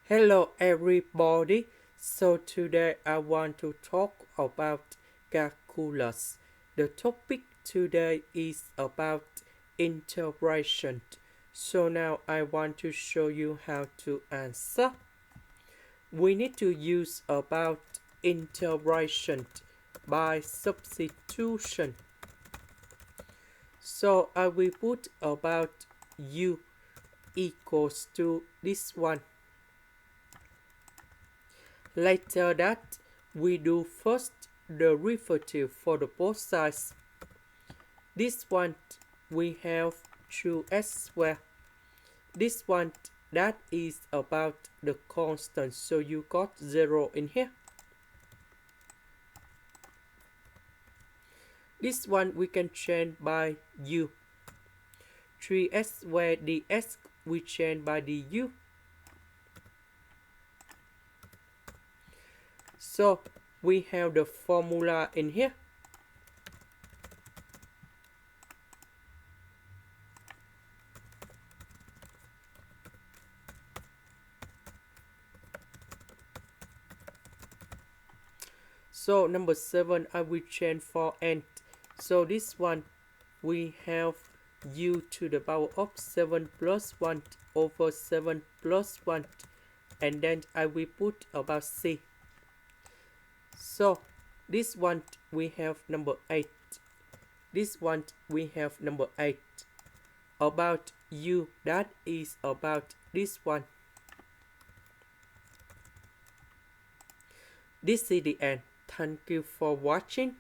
Hello everybody. So today I want to talk about calculus. The topic today is about integration. So now I want to show you how to answer. We need to use about integration by substitution. So I will put about u equals to this one. Later that, we do first derivative for the both sides. This one we have 2x squared. This one that is about the constant, so you got 0 in here. This one we can change by u. 3x squared dx we change by du. So we have the formula in here. So number 7 I will change for n. So this one we have u to the power of 7 plus 1 over 7 plus 1, and then I will put about c. So this one we have number 8. This one we have number 8. About u, that is about this one. This is the end. Thank you for watching.